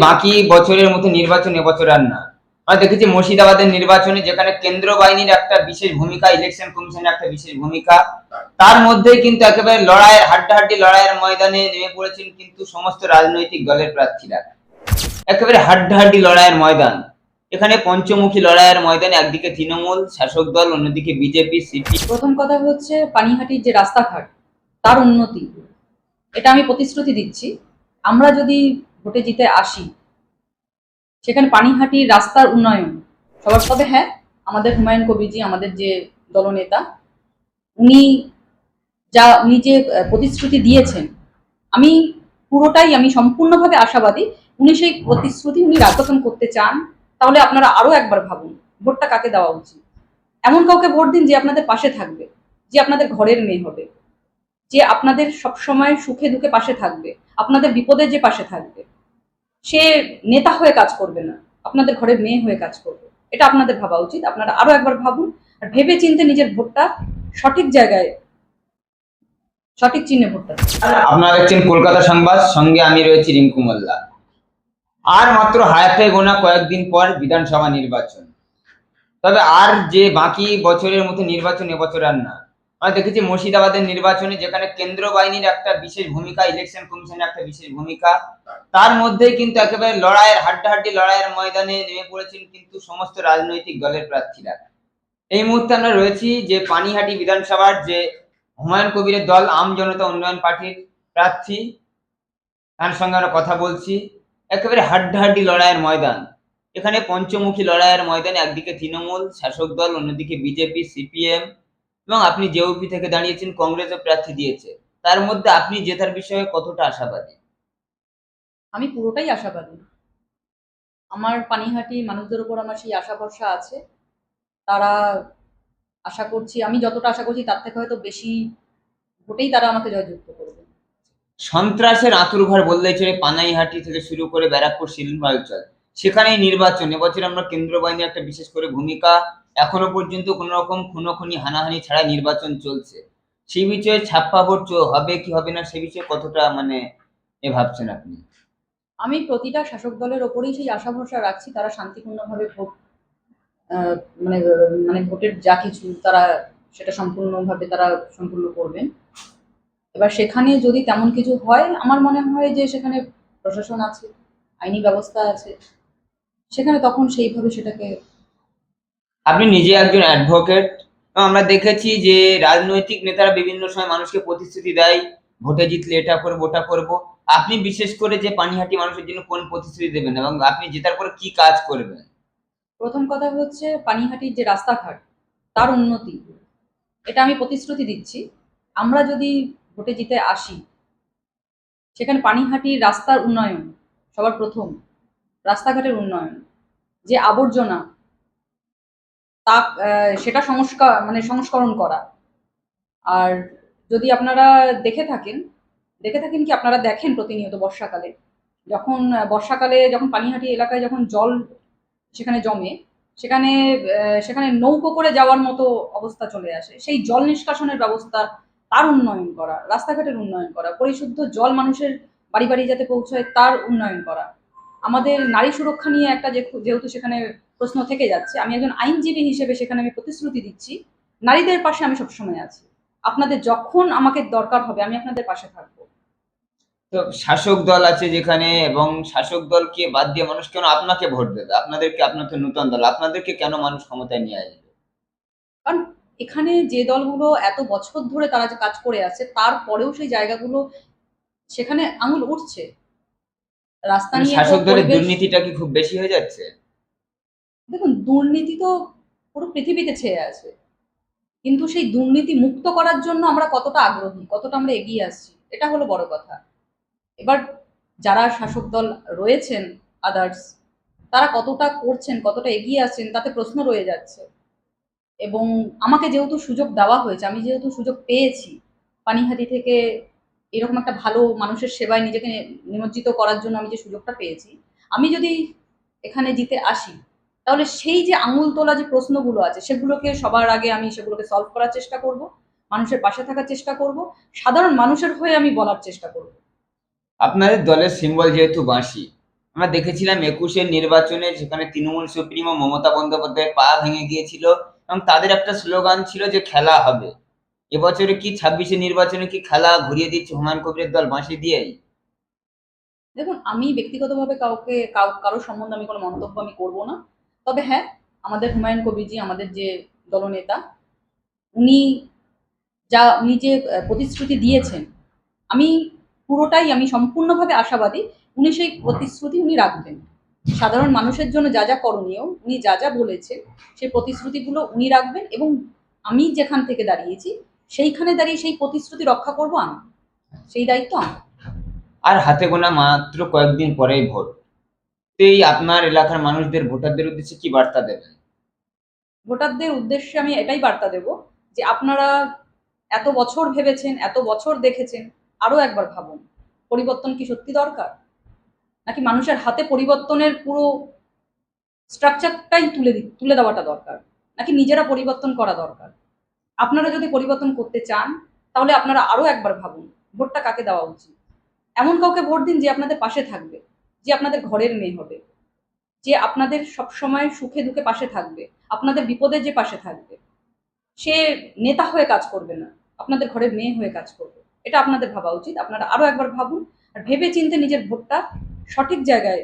বাকি বছরের মতো নির্বাচন এবছর আর না। আমরা দেখেছি মুর্শিদাবাদের নির্বাচনে যেখানে কেন্দ্র বাহিনীর একটা বিশেষ ভূমিকা, ইলেকশন কমিশনের একটা বিশেষ ভূমিকা, তার মধ্যেই কিন্তু একেবারে হাড্ডাহাড্ডি লড়াইয়ের ময়দানে নেমে পড়েছেন কিন্তু সমস্ত রাজনৈতিক দলের প্রার্থীরা। একেবারে হাড্ডাহাড্ডি লড়াইয়ের ময়দান। এখানে পঞ্চমুখী লড়াইয়ের ময়দানে একদিকে তৃণমূল শাসক দল, অন্যদিকে বিজেপি, সিপি। প্রথম কথা হচ্ছে পানিহাটির যে রাস্তাঘাট তার উন্নতি, এটা আমি প্রতিশ্রুতি দিচ্ছি। আমরা যদি ভোটে জিতে আসি, সেখানে পানিহাটির রাস্তার উন্নয়ন সবার। তবে হ্যাঁ, আমাদের হুমায়ুন কবিরজি, আমাদের যে দলনেতা, উনি উনি যে প্রতিশ্রুতি দিয়েছেন, আমি আমি সম্পূর্ণভাবে আশাবাদী উনি সেই প্রতিশ্রুতি রাখতন করতে চান। তাহলে আপনারা আরো একবার ভাবুন, ভোটটা কাকে দেওয়া উচিত। এমন কাউকে ভোট দিন যে আপনাদের পাশে থাকবে, যে আপনাদের ঘরের মেয়ে হবে, যে আপনাদের সবসময় সুখে দুঃখে পাশে থাকবে, আপনাদের বিপদে যে পাশে থাকবে। সে নেতা হয়ে কাজ করবে না, আপনাদের ঘরের মেয়ে হয়ে কাজ করবে। এটা আপনাদের ভাবা উচিত। আপনারা আরো একবার ভাবুন, আর ভেবে চিন্তে নিজের ভোটটা সঠিক জায়গায়, সঠিক চিহ্নে ভোটটা দিন। আপনারা দেখছেন কলকাতা সংবাদ, সঙ্গে আমি রয়েছি রিঙ্কু মোল্লা। আর মাত্র হাতে গোনা কয়েকদিন পর বিধানসভা নির্বাচন। তবে আর যে বাকি বছরের মতো নির্বাচন এবছর আর না। আমরা দেখেছি মুর্শিদাবাদের নির্বাচনে যেখানে কেন্দ্র বাহিনীর একটা বিশেষ ভূমিকা, ইলেকশন কমিশনের একটা বিশেষ ভূমিকা, তার মধ্যেই কিন্তু একেবারে হাড্ডাহাড্ডি লড়াইয়ের ময়দানে নেমে পড়েছেন কিন্তু সমস্ত রাজনৈতিক দলের প্রার্থীরা। এই মুহূর্তে আমরা রয়েছি যে পানিহাটি বিধানসভার যে হুমায়ুন কবিরের দল আম জনতা উন্নয়ন পার্টির প্রার্থী, তার সঙ্গে আমরা কথা বলছি। একেবারে হাড্ডাহাড্ডি লড়াইয়ের ময়দান। এখানে পঞ্চমুখী লড়াইয়ের ময়দানে একদিকে তৃণমূল শাসক দল, অন্যদিকে বিজেপি, সিপিএম এবং আপনি যে ইউপি থেকে দাঁড়িয়েছেন কংগ্রেসও প্রার্থী দিয়েছে। তার মধ্যে আপনি জেতার বিষয়ে কতটা আশাবাদী? আমি পুরোটাই আশাবাদী। আমার পানিহাটি মানুষদের উপর আমার সেই আশা ভরসা আছে। তারা, আশা করছি, আমি যতটা আশা করছি তার থেকে হয়তো বেশি ভোটেই তারা আমাকে জয়যুক্ত করবে। সন্ত্রাসের আঁতুড়ঘর বললেই চলে পানাইহাটি থেকে শুরু করে ব্যারাকপুর, শিলমালচর, সেখানেই নির্বাচন। এবছর আমরা কেন্দ্র বাহিনীর একটা বিশেষ করে ভূমিকা, এখনো পর্যন্ত কোন রকম খুনোখুনি হানাহানি ছাড়া নির্বাচন চলছে। সেই বিষয়ে ছাপ্পা ভোট হবে কি হবে না, সে বিষয়ে কতটা ভাবছেন আপনি? আমি প্রতিটা শাসক দলের ওপরেই সেই আশা ভরসা রাখছি, তারা শান্তিপূর্ণভাবে ভোট, আহ, মানে মানে ভোটের যা কিছু তারা সেটা সম্পূর্ণভাবে তারা সম্পূর্ণ করবেন। এবার সেখানে যদি তেমন কিছু হয়, আমার মনে হয় যে সেখানে প্রশাসন আছে, আইনি ব্যবস্থা আছে, সেখানে তখন সেইভাবে সেটাকে। আপনি নিজে একজন অ্যাডভোকেট। আমরা দেখেছি যে রাজনৈতিক নেতারা বিভিন্ন সময় মানুষকে প্রতিশ্রুতি দেয়, ভোটে জিতলে এটা করবো ওটা করবো। আপনি বিশেষ করে যে পানিহাটি মানুষের জন্য কোন প্রতিশ্রুতি দেবেন এবং আপনি জেতার পরে কি কাজ করবেন? প্রথম কথা হচ্ছে পানিহাটির যে রাস্তাঘাট তার উন্নতি, এটা আমি প্রতিশ্রুতি দিচ্ছি। আমরা যদি ভোটে জিতে আসি, সেখানে পানিহাটির রাস্তার উন্নয়ন সবার প্রথম। রাস্তাঘাটের উন্নয়ন, যে আবর্জনা, তা সেটা সংস্করণ করা। আর যদি আপনারা দেখে থাকেন, কি আপনারা দেখেন প্রতিনিয়ত বর্ষাকালে, বর্ষাকালে যখন পানিহাটি এলাকায় যখন জল সেখানে জমে, সেখানে সেখানে নৌকো করে যাওয়ার মতো অবস্থা চলে আসে। সেই জল নিষ্কাশনের ব্যবস্থা, তার উন্নয়ন করা, রাস্তাঘাটের উন্নয়ন করা, পরিশুদ্ধ জল মানুষের বাড়ি বাড়ি যাতে পৌঁছায় তার উন্নয়ন করা। আমাদের নারী সুরক্ষা নিয়ে একটা যেহেতু সেখানে প্রশ্ন থেকে যাচ্ছে, আমি একজন আইনজীবী হিসেবে সেখানে আমি প্রতিশ্রুতি দিচ্ছি, নারীদের পাশে আমি সবসময় আছি। আপনাদের যখন আমাকে দরকার হবে আমি আপনাদের পাশে থাকবো। তো শাসক দল আছে যেখানে, এবং শাসক দলকে বাদ দিয়ে মানুষ কেন আপনাকে ভোট দেবে? আপনার তো নতুন দল, আপনাদেরকে কেন মানুষ ক্ষমতায় নিয়ে আসবে? কারণ এখানে যে দলগুলো এত বছর ধরে তারা যে কাজ করে আছে, তারপরেও সেই জায়গাগুলো সেখানে আঙুল উঠছে। রাস্তা নিয়ে শাসক হোক, দলের পরিবেশ। দুর্নীতিটা কি খুব বেশি হয়ে যাচ্ছে? দেখুন, দুর্নীতি তো পুরো পৃথিবীতে ছেয়ে আছে, কিন্তু সেই দুর্নীতি মুক্ত করার জন্য আমরা কতটা আগ্রহী, কতটা আমরা এগিয়ে আসছি, এটা হলো বড় কথা। এবার যারা শাসক দল রয়েছেন, আদার্স, তারা কতটা করছেন, কতটা এগিয়ে আসছেন, তাতে প্রশ্ন রয়ে যাচ্ছে। এবং আমাকে যেহেতু সুযোগ দেওয়া হয়েছে, আমি যেহেতু সুযোগ পেয়েছি পানিহাটি থেকে এরকম একটা ভালো মানুষের সেবায় নিজেকে নিমজ্জিত করার জন্য, আমি যে সুযোগটা পেয়েছি, আমি যদি এখানে জিতে আসি, তাহলে সেই যে আঙুল তোলা যে প্রশ্নগুলো আছে সেগুলোকে সবার আগে আমি সেগুলোকে সলভ করার চেষ্টা করব, মানুষের পাশে থাকার চেষ্টা করব, সাধারণ মানুষের হয়ে আমি বলার চেষ্টা করব। আপনাদের দলের সিম্বল যেহেতু বাঁশি, আমরা দেখেছিলাম ২১-এর নির্বাচনে যেখানে তৃণমূল সুপ্রিমো মমতা বন্দ্যোপাধ্যায়ের পা ভেঙে গিয়েছিল এবং তাদের একটা স্লোগান ছিল যে খেলা হবে। এবছরে কি ২৬-এর নির্বাচনে কি খেলা ঘুরিয়ে দিচ্ছে হুমায়ুন কবিরের দল বাঁশি দিয়েই? দেখুন, আমি ব্যক্তিগতভাবে কারো সম্বন্ধে আমি কোনো মন্তব্য আমি করব না। তবে হ্যাঁ, আমাদের হুমায়ুন কবিরজি, আমাদের যে দলনেতা, উনি উনি যে প্রতিশ্রুতি দিয়েছেন, আমি আমি সম্পূর্ণভাবে আশাবাদী উনি সেই প্রতিশ্রুতি উনি রাখবেন। সাধারণ মানুষের জন্য যা যা করণীয়, উনি যা যা বলেছেন, সেই প্রতিশ্রুতিগুলো উনি রাখবেন এবং আমি যেখান থেকে দাঁড়িয়েছি, সেইখানে দাঁড়িয়ে সেই প্রতিশ্রুতি রক্ষা করব আমি। সেই দায়িত্ব আমার। আর হাতে গোনা মাত্র কয়েকদিন পরেই ভোট। তো এই আপনার এলাকার মানুষদের ভোটারদের উদ্দেশ্যে কি বার্তা দেবেন? ভোটারদের উদ্দেশ্যে আমি এটাই বার্তা দেব যে আপনারা এত বছর ভেবেছেন, এত বছর দেখেছেন, আরো একবার ভাবুন। পরিবর্তন কি সত্যি দরকার? নাকি মানুষের হাতে পরিবর্তনের পুরো স্ট্রাকচারটাই তুলে দেওয়াটা দরকার? নাকি নিজেরা পরিবর্তন করা দরকার? আপনারা যদি পরিবর্তন করতে চান, তাহলে আপনারা আরো একবার ভাবুন ভোটটা কাকে দেওয়া উচিত। এমন কাউকে ভোট দিন যে আপনাদের পাশে থাকবে, যে আপনাদের ঘরের মেয়ে হবে, যে আপনাদের সবসময় সুখে দুঃখে পাশে থাকবে, আপনাদের বিপদে যে পাশে থাকবে। সে নেতা হয়ে কাজ করবে না, আপনাদের ঘরের মেয়ে হয়ে কাজ করবে। এটা আপনাদের ভাবা উচিত। আপনারা আরো একবার ভাবুন, আর ভেবে চিন্তে নিজের ভোটটা সঠিক জায়গায়,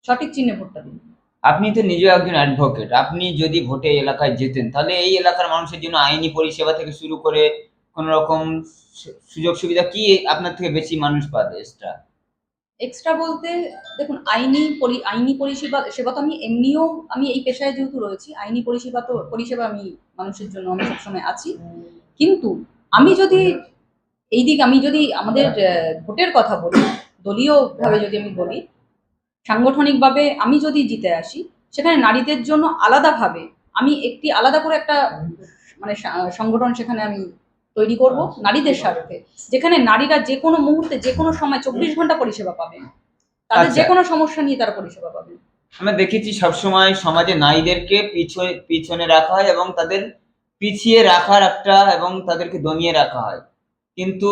সঠিক চিহ্নে ভোটটা দিন। আপনি তো নিজেও একজন অ্যাডভোকেট। আপনি যদি ভোটে এই এলাকায় জেতেন, তাহলে এই এলাকার মানুষের জন্য আইনি পরিষেবা থেকে শুরু করে কোন রকম সুযোগ সুবিধা কি আপনার থেকে বেশি মানুষ পাবে এক্সট্রা? এক্সট্রা বলতে, দেখুন, আইনি পরিষেবা সেবা তো আমি এমনিও, আমি এই পেশায় যেহেতু রয়েছি, আইনি পরিষেবা আমি মানুষের জন্য আমি সবসময় আছি। কিন্তু আমি যদি আমাদের ভোটের কথা বলি, দলীয়ভাবে যদি আমি বলি, সাংগঠনিকভাবে আমি যদি জিতে আসি, সেখানে নারীদের জন্য আলাদাভাবে আমি আলাদা করে একটা মানে সংগঠন সেখানে আমি তৈরি করব নারীদের স্বার্থে, যেখানে নারীরা যে কোনো মুহূর্তে যে কোনো সময় ২৪ ঘন্টা পরিষেবা পাবেন, তাদের যে আচ্ছা, কোনো সমস্যা নিয়ে তারা পরিষেবা পাবেন। আমরা দেখেছি সবসময় সমাজে নারীদেরকে পিছনে রাখা হয় এবং তাদের পিছিয়ে রাখার একটা এবং তাদেরকে দমিয়ে রাখা হয়। কিন্তু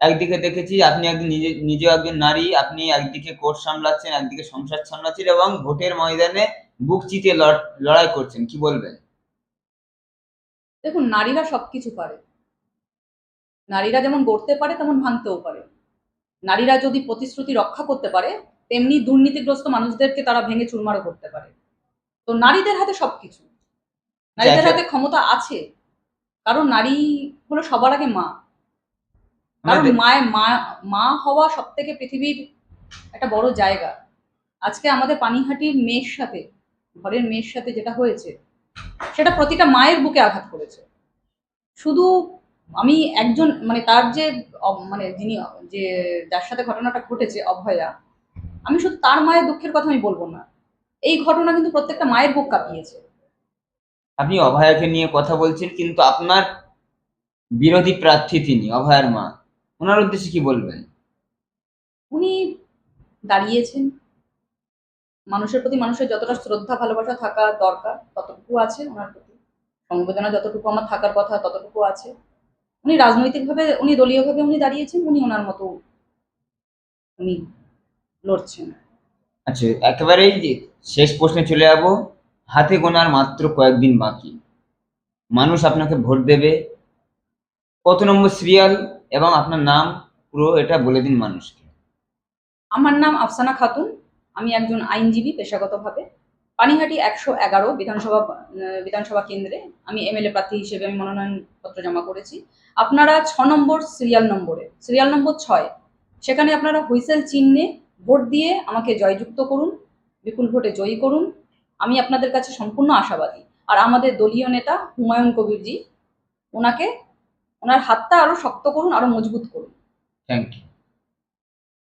একদিকে দেখেছি আপনি একজন নিজেও একজন নারী, আপনি একদিকে কোর্ট সামলাচ্ছেন, একদিকে সংসার সামলাচ্ছেন এবং ভোটের ময়দানে বুক চিতিয়ে লড়াই করছেন। কি বলবেন? দেখুন, নারীরা সবকিছু পারে। নারীরা যেমন গড়তে পারে তেমন ভাঙতেও পারে। নারীরা যদি প্রতিশ্রুতি রক্ষা করতে পারে, তেমনি দুর্নীতিগ্রস্ত মানুষদেরকে তারা ভেঙে চুরমারও করতে পারে। তো নারীদের হাতে সবকিছু, নারীদের আচ্ছা, হাতে ক্ষমতা আছে। কারণ নারী হলো সবার আগে মা। আমরা কারণ দে- মা হওয়া সব থেকে পৃথিবীর একটা বড় জায়গা। আজকে আমাদের পানিহাটির মেয়ের সাথে, ঘরের মেয়ের সাথে যেটা হয়েছে, সেটা প্রতিটা মায়ের বুকে আঘাত করেছে। শুধু আমি একজন, মানে তার যে মানে যে যার সাথে ঘটনাটা ঘটেছে, অভয়া, আমি শুধু তার মায়ের দুঃখের কথা আমি বলবো না, এই ঘটনা কিন্তু প্রত্যেকটা মায়ের বুক কাঁপিয়েছে। আপনি অভয়াকে নিয়ে কথা বলছেন কিন্তু আপনার বিরোধী প্রার্থী তিনি, অভয়ার মা। উনার উদ্দেশ্যে কি বলবেন? উনি দাঁড়িয়েছেন, মানুষের প্রতি মানুষের যতটা শ্রদ্ধা ভালোবাসা থাকা দরকার ততটুকু আছে ওনার প্রতি, সমবেদনা যতটুকু আমার থাকার কথা ততটুকু আছে। উনি রাজনৈতিকভাবে, উনি দলীয়ভাবে উনি দাঁড়িয়েছেন, উনি ওনার মতো উনি লড়ছেন। আচ্ছা, একেবারেই যে শেষ প্রশ্নে চলে যাবো। হাতে গোনার মাত্র কয়েকদিন বাকি। মানুষ আপনাকে ভোট দেবে। কত নম্বর সিরিয়াল এবং আপনার নাম পুরো এটা বলে দিন মানুষকে। আমার নাম আফসানা খাতুন। আমি একজন আইনজীবী পেশাগতভাবে। পানিহাটি ১১১ বিধানসভা কেন্দ্রে আমি এমএলএ প্রার্থী হিসেবে আমি মনোনয়নপত্র জমা করেছি। আপনারা ৬ নম্বর সিরিয়াল নম্বর ৬, সেখানে আপনারা হুইসেল চিহ্নে ভোট দিয়ে আমাকে জয়যুক্ত করুন, বিপুল ভোটে জয়ী করুন। আমি আপনাদের কাছে সম্পূর্ণ আশাবাদী। আর আমাদের দলীয় নেতা হুমায়ুন কবিরজি, ওনাকে, ওনার হাতটা আরো শক্ত করুন, আরো মজবুত করুন। Thank you.